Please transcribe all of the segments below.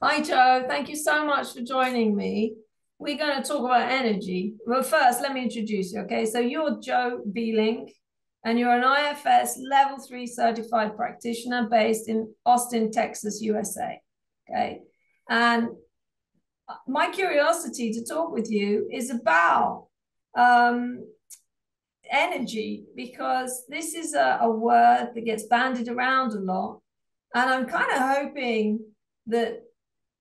Hi, Joe. Thank you so much for joining me. We're going to talk about energy. Well, first, let me introduce you. Okay. So, you're Joe Beeling, and you're an IFS Level 3 certified practitioner based in Austin, Texas, USA. Okay. And my curiosity to talk with you is about um, energy, because this is a word that gets bandied around a lot. And I'm kind of hoping that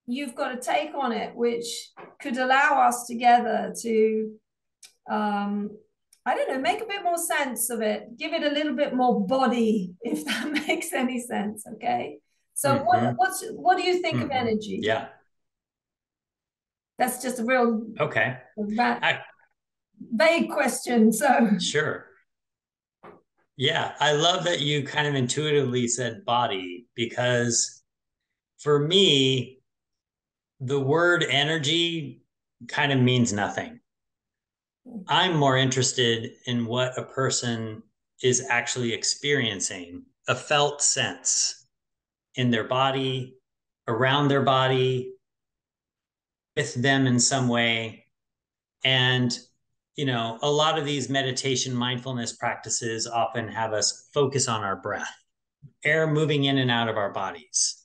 you've got a take on it, which could allow us together to, I don't know, make a bit more sense of it, give it a little bit more body, if that makes any sense. Okay. So Hmm. what do you think of Hmm. energy? Yeah. That's just a real Okay. I, vague question. So sure. Yeah. I love that you kind of intuitively said body because for me, the word energy kind of means nothing. I'm more interested in what a person is actually experiencing, a felt sense in their body, around their body, with them in some way. And, a lot of these meditation mindfulness practices often have us focus on our breath, air moving in and out of our bodies.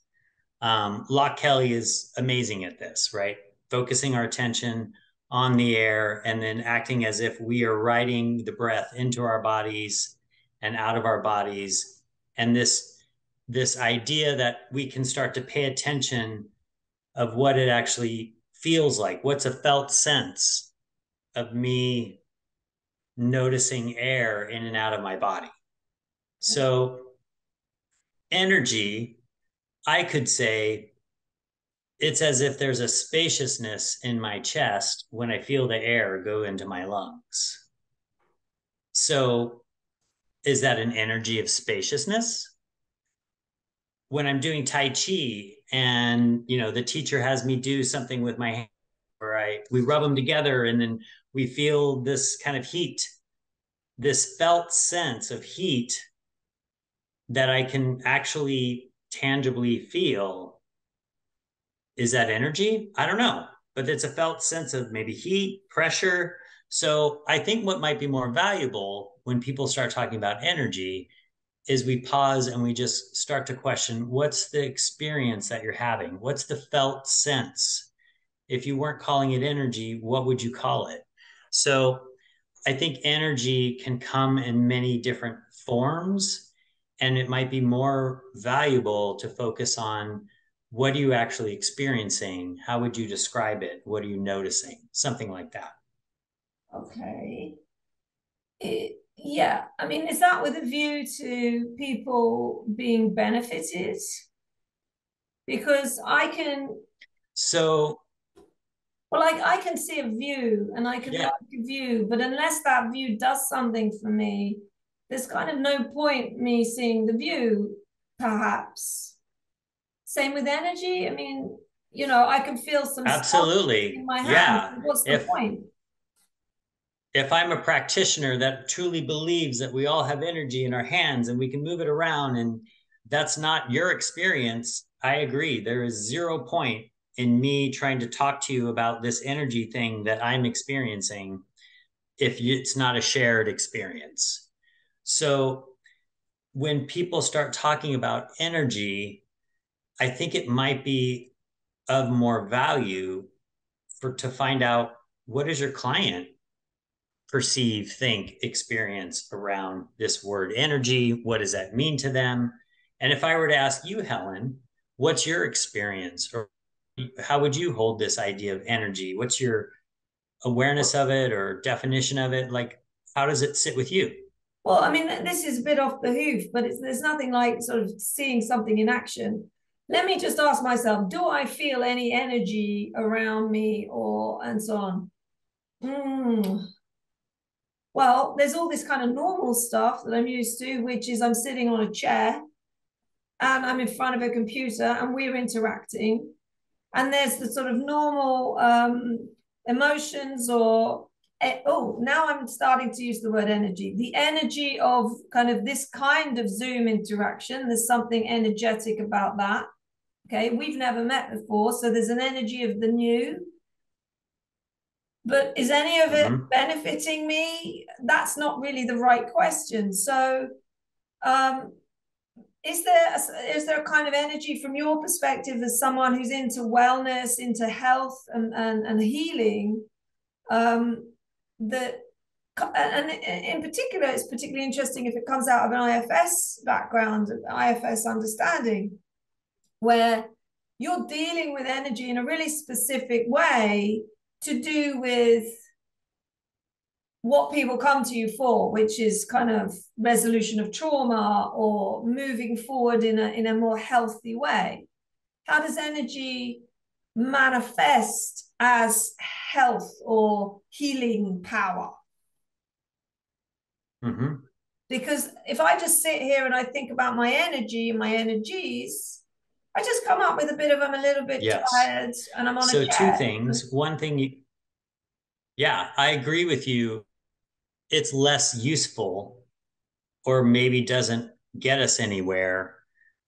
Locke Kelly is amazing at this, right? Focusing our attention on the air and then acting as if we are riding the breath into our bodies and out of our bodies. And this idea that we can start to pay attention of what it actually feels like. What's a felt sense of me noticing air in and out of my body? So, energy, I could say it's as if there's a spaciousness in my chest when I feel the air go into my lungs. So, is that an energy of spaciousness? When I'm doing Tai Chi and, the teacher has me do something with my hand, where we rub them together and then we feel this kind of heat, this felt sense of heat that I can actually tangibly feel. Is that energy? I don't know, but it's a felt sense of maybe heat, pressure. So I think what might be more valuable when people start talking about energy is we pause and we just start to question, what's the experience that you're having? What's the felt sense? If you weren't calling it energy, what would you call it? So I think energy can come in many different forms, and it might be more valuable to focus on what are you actually experiencing? How would you describe it? What are you noticing? Something like that. okay. Yeah, I mean, is that with a view to people being benefited? Because I can, So, well, I can see a view and I can yeah, like a view, but unless that view does something for me, there's kind of no point me seeing the view, perhaps. Same with energy. I mean, I can feel some stuff in absolutely. my hands. Yeah. What's the If point? if I'm a practitioner that truly believes that we all have energy in our hands and we can move it around, and that's not your experience, I agree. There is 0 point in me trying to talk to you about this energy thing that I'm experiencing if it's not a shared experience. So when people start talking about energy, I think it might be of more value for to find out, what is your client perceive, think, experience around this word energy? What does that mean to them? And if I were to ask you, Helen, what's your experience, or how would you hold this idea of energy? What's your awareness of it or definition of it? Like, how does it sit with you? Well, I mean, this is a bit off the hoof, but there's nothing like sort of seeing something in action. Let me just ask myself, do I feel any energy around me or and so on? Hmm. Well, there's all this kind of normal stuff that I'm used to, which is I'm sitting on a chair and I'm in front of a computer and we're interacting. And there's the sort of normal emotions or oh, now I'm starting to use the word energy. The energy of kind of this kind of Zoom interaction. There's something energetic about that. Okay, we've never met before, so there's an energy of the new. But is any of it benefiting me? That's not really the right question. So, is there a kind of energy from your perspective as someone who's into wellness, into health and healing, that, and in particular, it's particularly interesting if it comes out of an IFS background, IFS understanding, where you're dealing with energy in a really specific way to do with what people come to you for, which is kind of resolution of trauma or moving forward in a more healthy way. How does energy manifest as health or healing power? Because if I just sit here and I think about my energy and my energies, I just come up with a bit of, I'm a little bit tired and I'm on a chair. So two things. One thing, yeah, I agree with you. It's less useful, or maybe doesn't get us anywhere,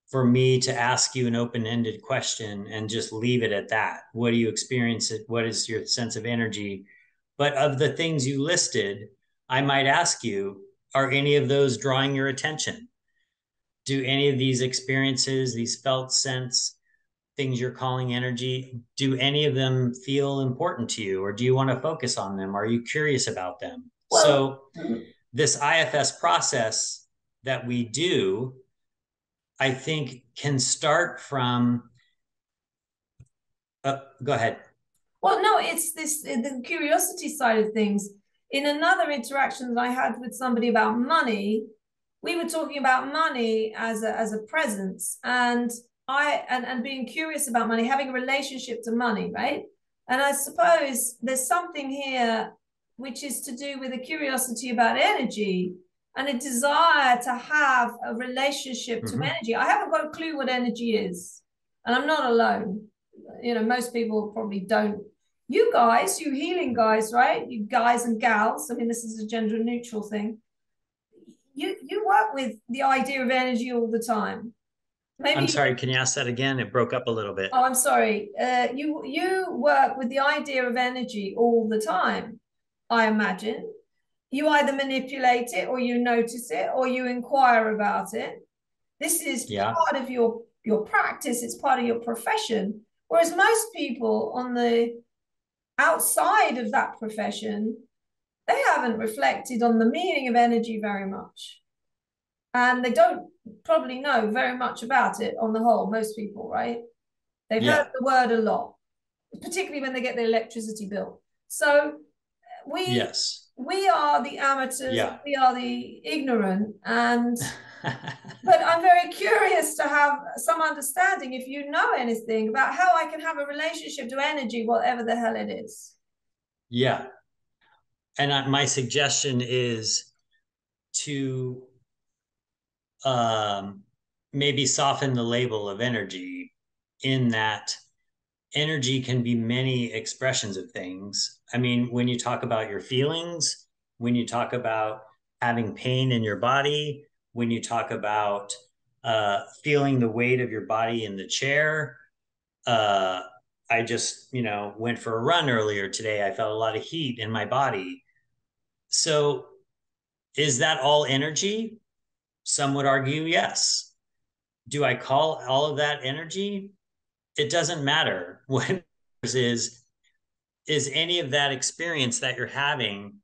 for me to ask you an open-ended question and just leave it at that. What do you experience? What is your sense of energy? But of the things you listed, I might ask you, are any of those drawing your attention? Do any of these experiences, these felt sense, things you're calling energy, do any of them feel important to you, or do you want to focus on them? Are you curious about them? Well, so this IFS process that we do, I think, can start from, go ahead. Well, no, it's the curiosity side of things. In another interaction that I had with somebody about money, we were talking about money as a presence, and being curious about money, having a relationship to money, right? And I suppose there's something here which is to do with a curiosity about energy and a desire to have a relationship to energy. I haven't got a clue what energy is, and I'm not alone. You know, most people probably don't. You guys, you healing guys, right? You guys and gals. I mean, this is a gender neutral thing. You work with the idea of energy all the time. Maybe I'm sorry, can you ask that again? It broke up a little bit. Oh, I'm sorry. You work with the idea of energy all the time, I imagine. You either manipulate it, or you notice it, or you inquire about it. This is part of your practice. It's part of your profession. Whereas most people on the outside of that profession, they haven't reflected on the meaning of energy very much. And they don't probably know very much about it on the whole, most people, right? They've heard the word a lot, particularly when they get their electricity bill. So we are the amateurs, we are the ignorant, and but I'm very curious to have some understanding, if you know anything about how I can have a relationship to energy, whatever the hell it is. Yeah. And my suggestion is to maybe soften the label of energy, in that energy can be many expressions of things. I mean, when you talk about your feelings, when you talk about having pain in your body, when you talk about feeling the weight of your body in the chair. I just, went for a run earlier today. I felt a lot of heat in my body. So is that all energy? Some would argue yes. Do I call all of that energy? It doesn't matter. What matters is any of that experience that you're having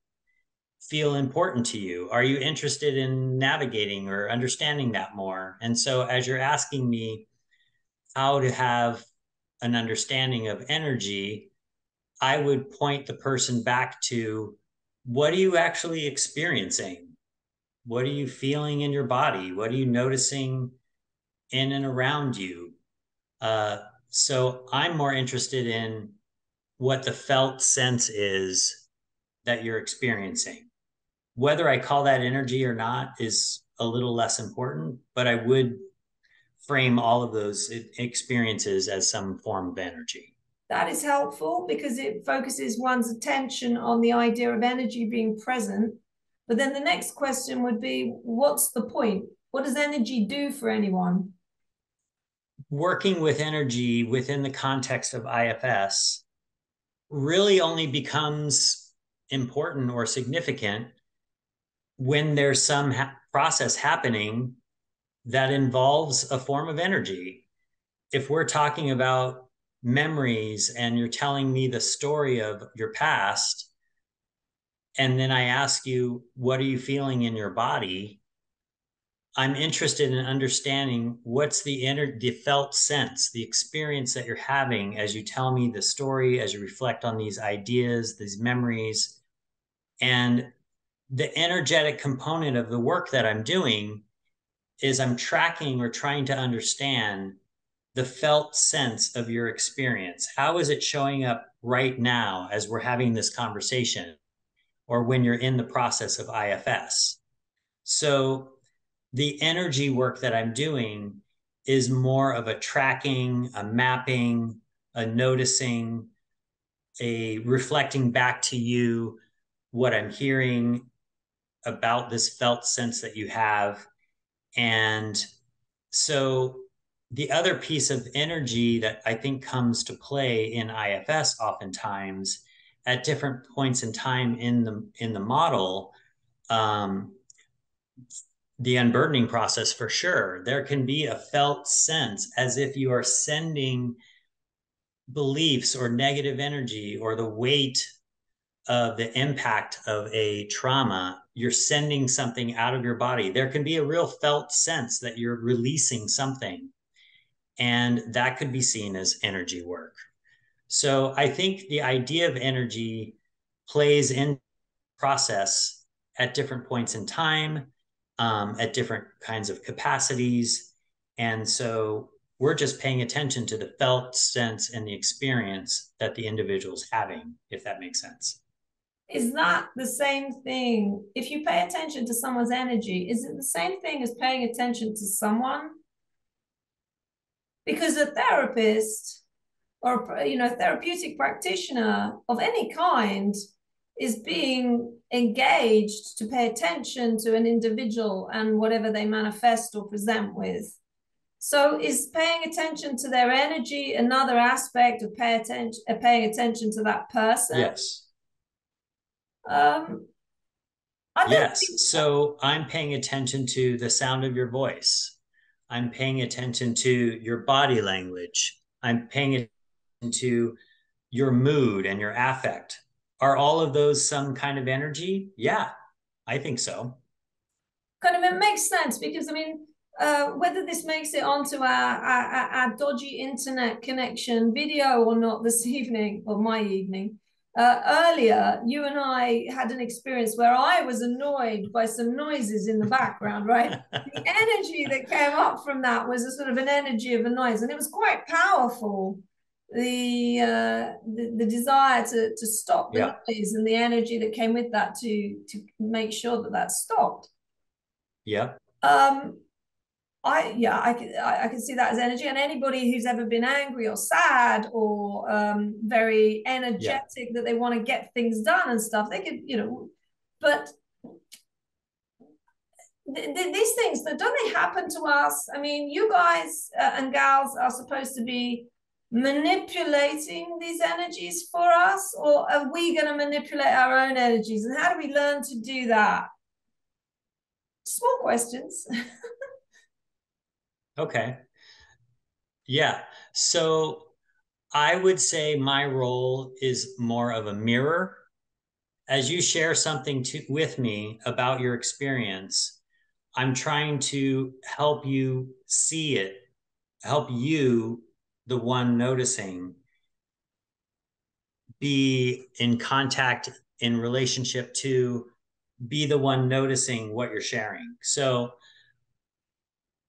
feel important to you? Are you interested in navigating or understanding that more? And so as you're asking me how to have an understanding of energy, I would point the person back to, what are you actually experiencing? What are you feeling in your body? What are you noticing in and around you? So I'm more interested in what the felt sense is that you're experiencing. Whether I call that energy or not is a little less important, but I would frame all of those experiences as some form of energy. That is helpful because it focuses one's attention on the idea of energy being present. But then the next question would be, what's the point? What does energy do for anyone? working with energy within the context of IFS really only becomes important or significant when there's some process happening that involves a form of energy. If we're talking about memories and you're telling me the story of your past, and then I ask you, what are you feeling in your body? I'm interested in understanding what's the felt sense, the experience that you're having as you tell me the story, as you reflect on these ideas, these memories. And the energetic component of the work that I'm doing is I'm tracking or trying to understand the felt sense of your experience. How is it showing up right now as we're having this conversation or when you're in the process of IFS? So the energy work that I'm doing is more of a tracking, a mapping, a noticing, a reflecting back to you what I'm hearing about this felt sense that you have. And so the other piece of energy that I think comes to play in IFS oftentimes at different points in time in the model, um, the unburdening process for sure, there can be a felt sense as if you are sending beliefs or negative energy or the weight of the impact of a trauma. You're sending something out of your body. There can be a real felt sense that you're releasing something, and that could be seen as energy work. So I think the idea of energy plays in process at different points in time, at different kinds of capacities. And so we're just paying attention to the felt sense and the experience that the individual's having, if that makes sense. Is that the same thing? If you pay attention to someone's energy, is it the same thing as paying attention to someone? Because a therapist or therapeutic practitioner of any kind is being engaged to pay attention to an individual and whatever they manifest or present with. So is paying attention to their energy another aspect of paying attention to that person? Yes. Um, I don't Yes. think So I'm paying attention to the sound of your voice. I'm paying attention to your body language. I'm paying attention to your mood and your affect. Are all of those some kind of energy? Yeah, I think so. kind of it makes sense because I mean, whether this makes it onto our dodgy internet connection video or not this evening or my evening. Earlier, you and I had an experience where I was annoyed by some noises in the background, right? The energy that came up from that was a sort of an energy of a noise, and it was quite powerful. The desire to stop the Yeah. noise and the energy that came with that to make sure that that stopped. Yeah. Um, I can see that as energy, and anybody who's ever been angry or sad or very Yeah. energetic that they want to get things done and stuff, they could, but these things that don't they happen to us? I mean, you guys and gals are supposed to be manipulating these energies for us, or are we going to manipulate our own energies? And how do we learn to do that? Small questions. Okay. Yeah. So I would say my role is more of a mirror. As you share something with me about your experience, I'm trying to help you see it, help you, the one noticing, be in contact, in relationship to, be the one noticing what you're sharing. So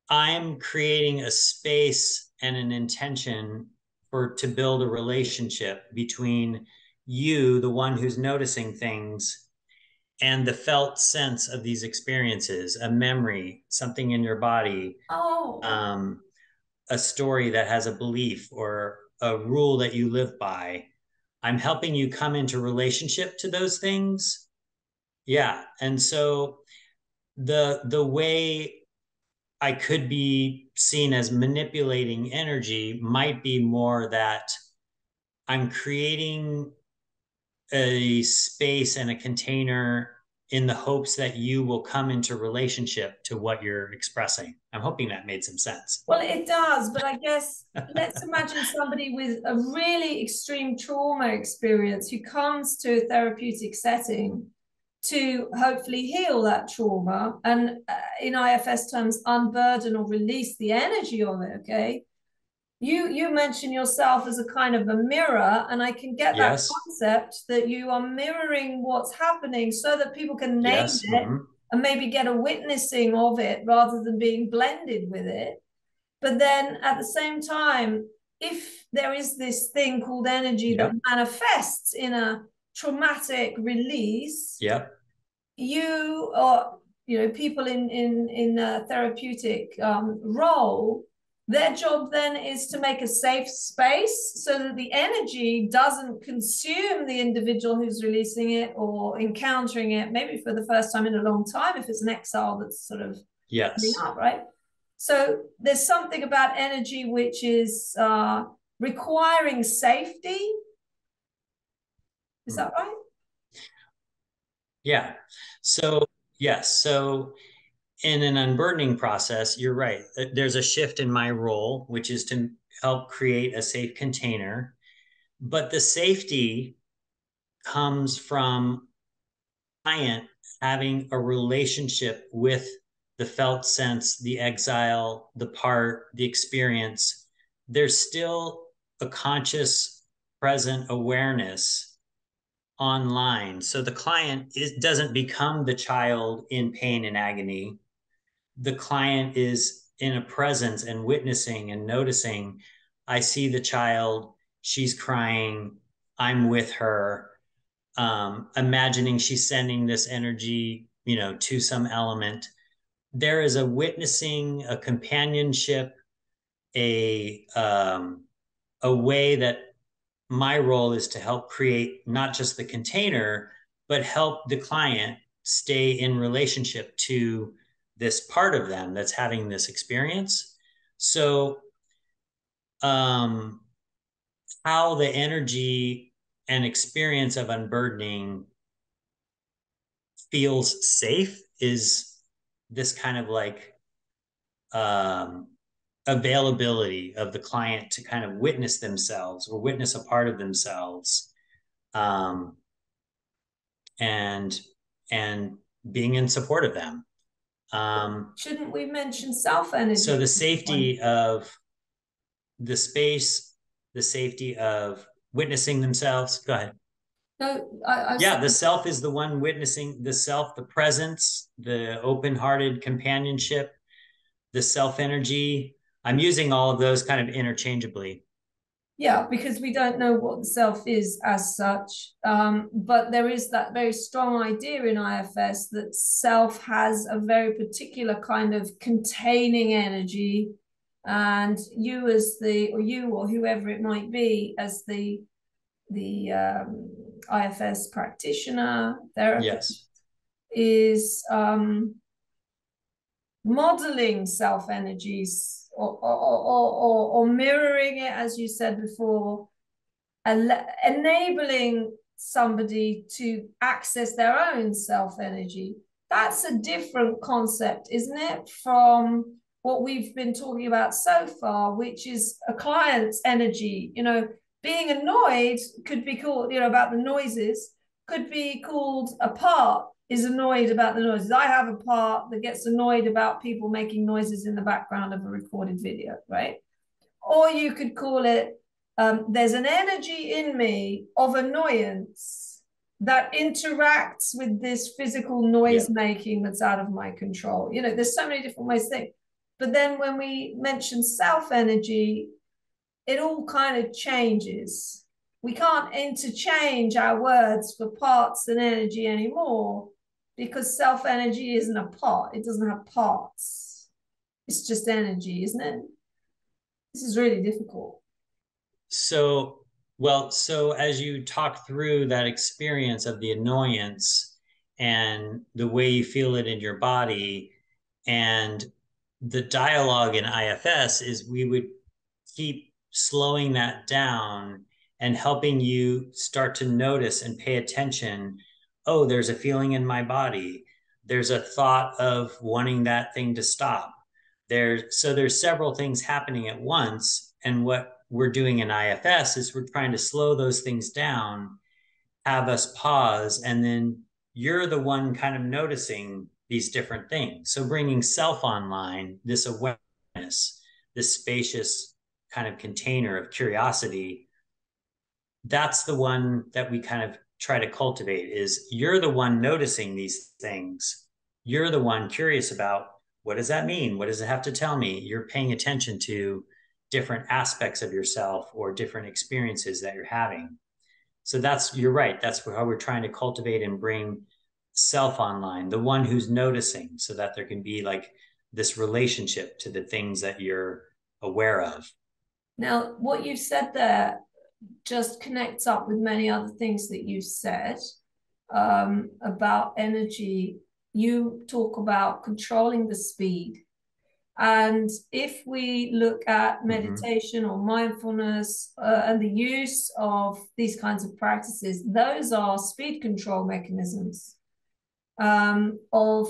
I'm creating a space and an intention to build a relationship between you, the one who's noticing things, and the felt sense of these experiences, a memory, something in your body, Oh, um, a story that has a belief or a rule that you live by. I'm helping you come into relationship to those things. Yeah. And so the way I could be seen as manipulating energy might be more that I'm creating a space and a container in the hopes that you will come into relationship to what you're expressing. I'm hoping that made some sense. Well, it does, but I guess let's imagine somebody with a really extreme trauma experience who comes to a therapeutic setting to hopefully heal that trauma and, in IFS terms, unburden or release the energy of it. Okay. You mention yourself as a kind of a mirror, and I can get that Yes. concept that you are mirroring what's happening so that people can name Yes. it Mm-hmm. and maybe get a witnessing of it rather than being blended with it. But then at the same time, if there is this thing called energy that Yep. manifests in a traumatic release, Yep. you or people in a therapeutic role, their job then is to make a safe space so that the energy doesn't consume the individual who's releasing it or encountering it, maybe for the first time in a long time, if it's an exile that's sort of coming Yes. up, right? So there's something about energy which is requiring safety. Is that right? Yeah. So, yes. So, in an unburdening process, you're right. There's a shift in my role, which is to help create a safe container. But the safety comes from client having a relationship with the felt sense, the exile, the part, the experience. There's still a conscious, present awareness online. So the client doesn't become the child in pain and agony. The client is in a presence and witnessing and noticing. I see the child, she's crying, I'm with her, imagining she's sending this energy, to some element. There is a witnessing, a companionship, a way that my role is to help create not just the container, but help the client stay in relationship to this part of them that's having this experience. So, um, how the energy and experience of unburdening feels safe is this kind of like um, availability of the client to kind of witness themselves or witness a part of themselves, um, and and being in support of them. Shouldn't we mention self energy So at the this point? safety of the space, the safety of witnessing themselves. Go ahead. No, I Yeah, said, the self is the one witnessing the self, the presence, the open-hearted companionship, the self energy. I'm using all of those kind of interchangeably. yeah, because we don't know what the self is as such. But there is that very strong idea in IFS that self has a very particular kind of containing energy. And you as or you or whoever it might be as the IFS practitioner, Yes. therapist, is modeling self energies or mirroring it, as you said before, enabling somebody to access their own self energy. That's a different concept, isn't it, from what we've been talking about so far, which is a client's energy. Being annoyed could be called, about the noises, could be called a part is annoyed about the noises. I have a part that gets annoyed about people making noises in the background of a recorded video, right? Or you could call it, there's an energy in me of annoyance that interacts with this physical noise Yeah. making that's out of my control. There's so many different ways to think. But then when we mention self energy, it all kind of changes. We can't interchange our words for parts and energy anymore because self energy isn't a part, it doesn't have parts. It's just energy, isn't it? This is really difficult. So, well, so as you talk through that experience of the annoyance and the way you feel it in your body and the dialogue in IFS is we would keep slowing that down and helping you start to notice and pay attention. Oh, there's a feeling in my body. There's a thought of wanting that thing to stop. There's several things happening at once. And what we're doing in IFS is we're trying to slow those things down, have us pause, and then you're the one kind of noticing these different things. So bringing self online, this awareness, this spacious kind of container of curiosity, that's the one that we kind of try to cultivate. Is you're the one noticing these things. You're the one curious about, what does that mean? What does it have to tell me? You're paying attention to different aspects of yourself or different experiences that you're having. So you're right. That's how we're trying to cultivate and bring self online, the one who's noticing, so that there can be like this relationship to the things that you're aware of. Now, what you said there just connects up with many other things that you said about energy. You talk about controlling the speed. And if we look at meditation or mindfulness and the use of these kinds of practices, those are speed control mechanisms of,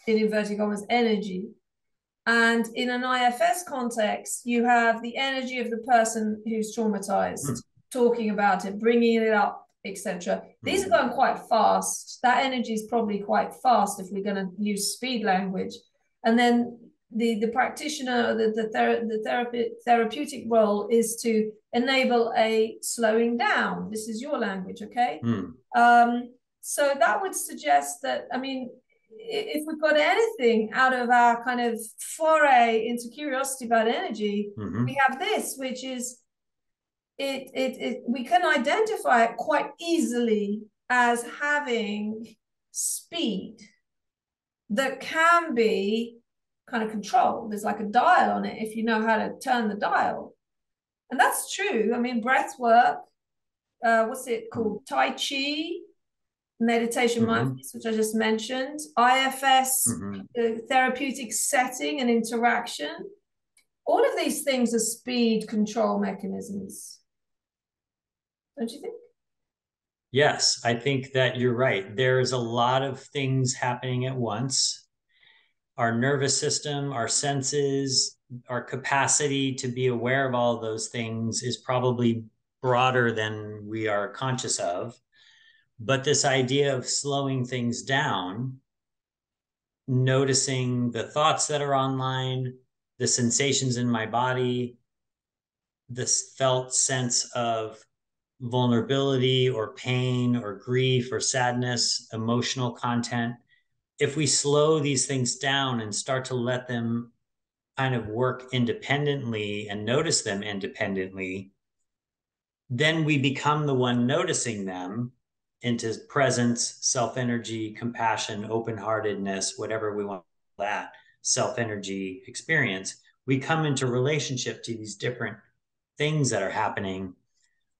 in inverted commas, energy. And in an IFS context, you have the energy of the person who's traumatized, talking about it, bringing it up, etc. These are going quite fast. That energy is probably quite fast if we're going to use speed language. And then the practitioner, the therapeutic role is to enable a slowing down. This is your language, okay? So that would suggest that, I mean, if we've got anything out of our kind of foray into curiosity about energy, we have this, which is we can identify it quite easily as having speed that can be kind of controlled. There's like a dial on it if you know how to turn the dial. And that's true. I mean, breath work, what's it called? Tai Chi, meditation, mindfulness, which I just mentioned, IFS, therapeutic setting and interaction. All of these things are speed control mechanisms. Don't you think? Yes, I think that you're right. There's a lot of things happening at once. Our nervous system, our senses, our capacity to be aware of all of those things is probably broader than we are conscious of. But this idea of slowing things down, noticing the thoughts that are online, the sensations in my body, this felt sense of vulnerability or pain or grief or sadness, emotional content, if we slow these things down and start to let them kind of work independently and notice them independently, then we become the one noticing them into presence, self-energy, compassion, open-heartedness, whatever we want that self-energy experience. We come into relationship to these different things that are happening.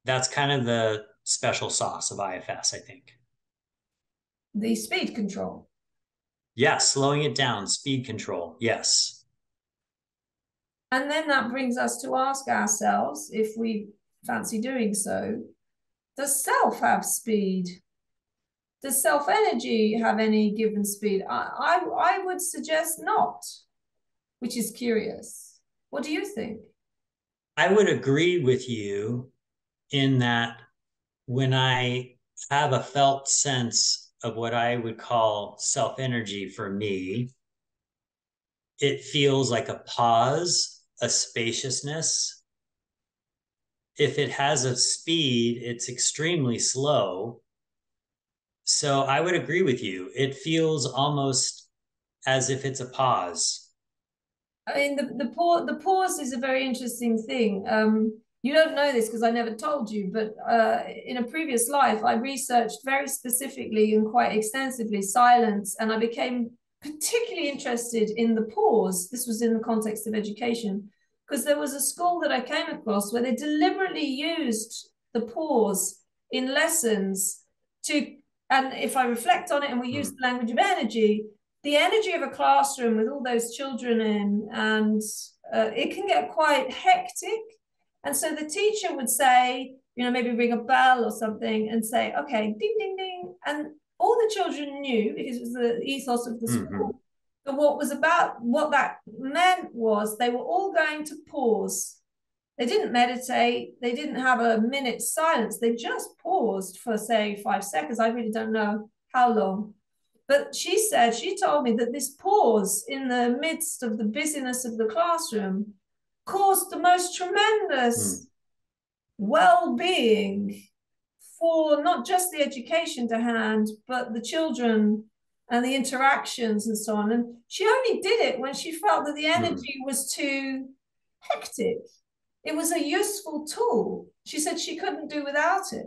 That's kind of the special sauce of IFS, I think. The speed control. Yes, slowing it down, speed control, yes. And then that brings us to ask ourselves, if we fancy doing so, does self have speed? Does self-energy have any given speed? I would suggest not, which is curious. What do you think? I would agree with you in that when I have a felt sense of what I would call self-energy for me, it feels like a pause, a spaciousness. If it has a speed, it's extremely slow. So I would agree with you. It feels almost as if it's a pause. I mean, the pause is a very interesting thing. You don't know this because I never told you, but in a previous life, I researched very specifically and quite extensively silence, and I became particularly interested in the pause. This was in the context of education, because there was a school that I came across where they deliberately used the pause in lessons to, and if I reflect on it and we use the language of energy, the energy of a classroom with all those children in, and it can get quite hectic. And so the teacher would say, you know, maybe ring a bell or something and say, okay, ding, ding, ding. And all the children knew, because it was the ethos of the school, but what that meant was they were all going to pause. They didn't meditate. They didn't have a minute's silence. They just paused for, say, 5 seconds. I really don't know how long. But she told me that this pause in the midst of the busyness of the classroom caused the most tremendous well-being for not just the education to hand, but the children and the interactions and so on. And she only did it when she felt that the energy was too hectic. It was a useful tool. She said she couldn't do without it.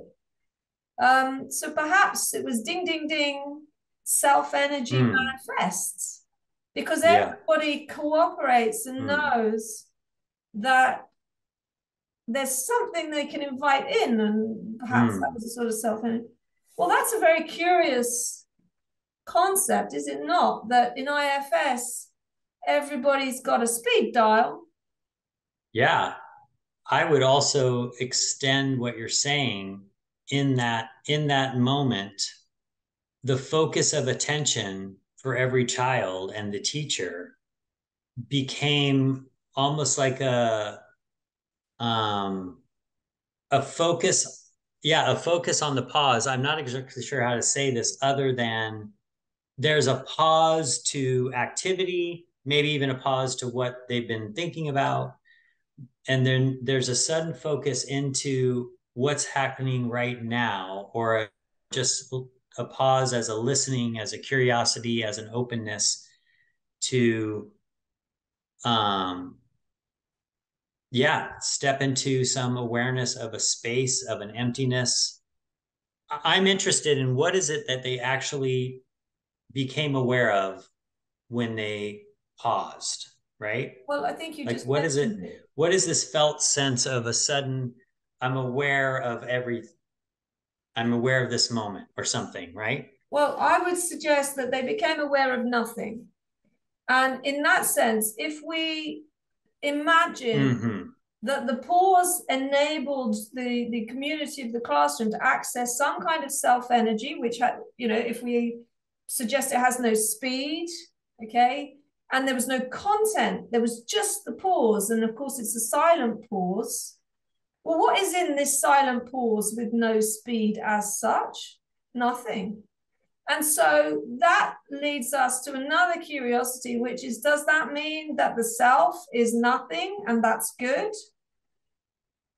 So perhaps it was ding, ding, ding, self-energy manifests, because everybody cooperates and knows that there's something they can invite in, and perhaps that was a sort of self-energy. Well, that's a very curious concept, is it not? That in IFS, everybody's got a speed dial. Yeah. I would also extend what you're saying in that moment, the focus of attention for every child and the teacher became almost like a focus. Yeah, a focus on the pause. I'm not exactly sure how to say this other than there's a pause to activity, maybe even a pause to what they've been thinking about. And then there's a sudden focus into what's happening right now, or just a pause as a listening, as a curiosity, as an openness to step into some awareness of a space, of an emptiness. I'm interested in what is it that they actually became aware of when they paused, right? Well, I think you like just what is it? mentioned it. What is this felt sense of a sudden, I'm aware of I'm aware of this moment or something, right? Well, I would suggest that they became aware of nothing. And in that sense, if we imagine that the pause enabled the community of the classroom to access some kind of self-energy, which had, you know, if we suggest it has no speed, okay, and there was no content, there was just the pause, and of course it's a silent pause. Well, what is in this silent pause with no speed as such? Nothing. And so that leads us to another curiosity, which is, does that mean that the self is nothing and that's good?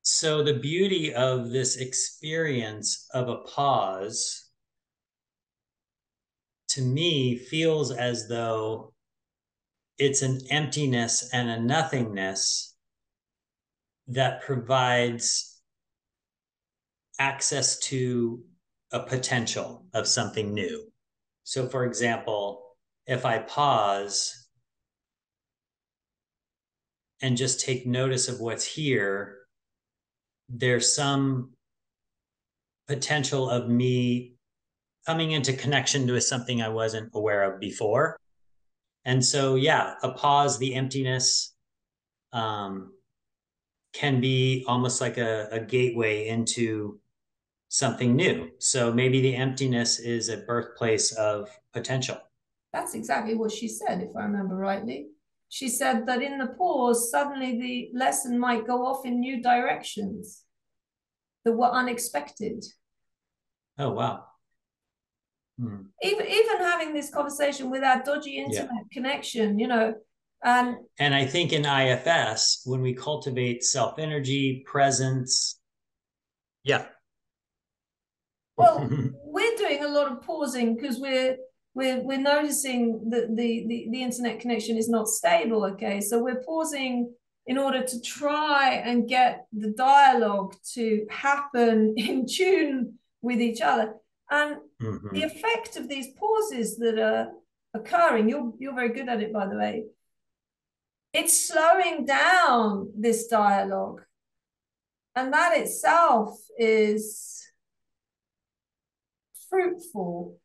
So the beauty of this experience of a pause, to me, feels as though it's an emptiness and a nothingness that provides access to a potential of something new. So, for example, if I pause and just take notice of what's here, there's some potential of me coming into connection to something I wasn't aware of before. And so, yeah, a pause, the emptiness, can be almost like a gateway into something new. So maybe the emptiness is a birthplace of potential. That's exactly what she said, if I remember rightly. She said that in the pause, suddenly the lesson might go off in new directions that were unexpected. Oh, wow. Even having this conversation with our dodgy internet connection, you know. And I think in IFS, when we cultivate self-energy, presence, well, we're doing a lot of pausing because we're noticing that the internet connection is not stable. Okay, so we're pausing in order to try and get the dialogue to happen in tune with each other. And the effect of these pauses that are occurring, you're very good at it, by the way. It's slowing down this dialogue, and that itself is fruitful,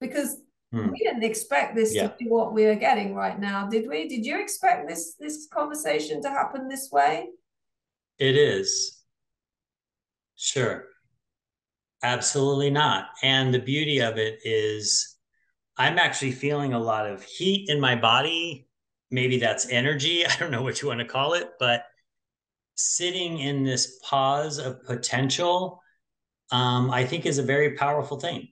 because We didn't expect this to be what we are getting right now, did we? Did you expect this conversation to happen this way? It is. Sure. Absolutely not. And the beauty of it is I'm actually feeling a lot of heat in my body. Maybe that's energy. I don't know what you want to call it, but sitting in this pause of potential, I think is a very powerful thing.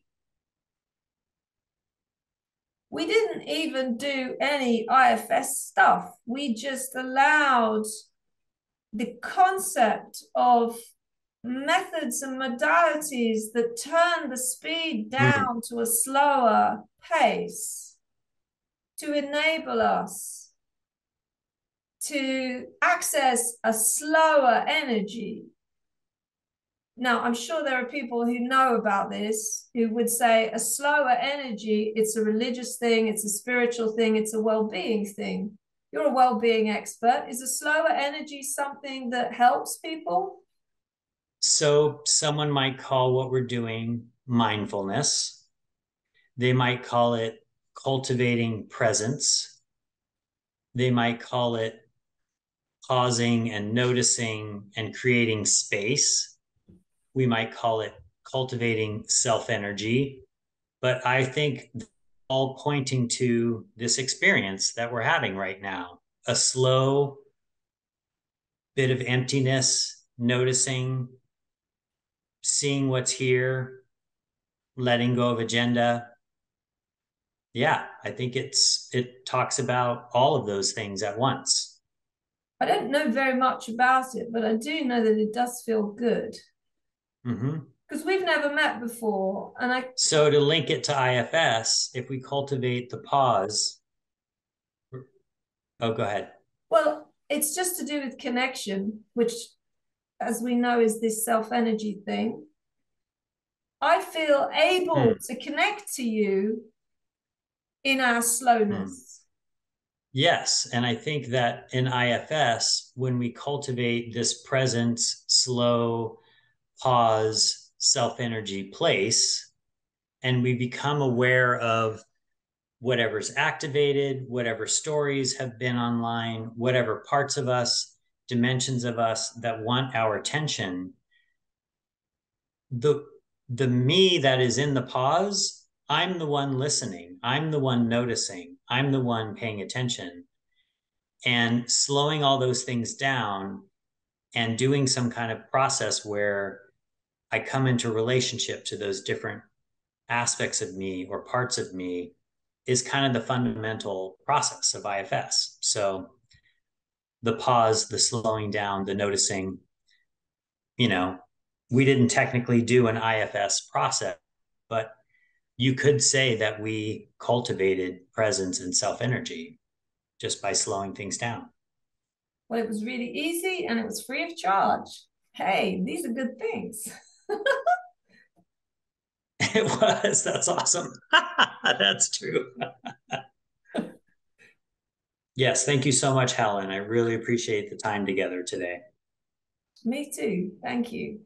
We didn't even do any IFS stuff. We just allowed the concept of methods and modalities that turn the speed down to a slower pace to enable us to access a slower energy. Now, I'm sure there are people who know about this who would say a slower energy, it's a religious thing, it's a spiritual thing, it's a well-being thing. You're a well-being expert. Is a slower energy something that helps people? So someone might call what we're doing mindfulness. They might call it cultivating presence. They might call it pausing and noticing and creating space. We might call it cultivating self energy. But I think all pointing to this experience that we're having right now, a slow bit of emptiness, noticing, seeing what's here, letting go of agenda. Yeah, I think it talks about all of those things at once. I don't know very much about it, but I do know that it does feel good. Because we've never met before. So to link it to IFS, if we cultivate the pause. Oh, go ahead. Well, it's just to do with connection, which, as we know, is this self-energy thing. I feel able to connect to you in our slowness. Yes. And I think that in IFS, when we cultivate this presence, slow, pause, self energy place, and we become aware of whatever's activated, whatever stories have been online, whatever parts of us, dimensions of us that want our attention, the me that is in the pause, I'm the one listening, I'm the one noticing, I'm the one paying attention, and slowing all those things down and doing some kind of process where I come into relationship to those different aspects of me or parts of me is kind of the fundamental process of IFS. So the pause, the slowing down, the noticing, we didn't technically do an IFS process, but you could say that we cultivated presence and self energy just by slowing things down. Well, it was really easy and it was free of charge. Hey, these are good things. It was. That's awesome. That's true. Yes. Thank you so much, Helen. I really appreciate the time together today. Me too. Thank you.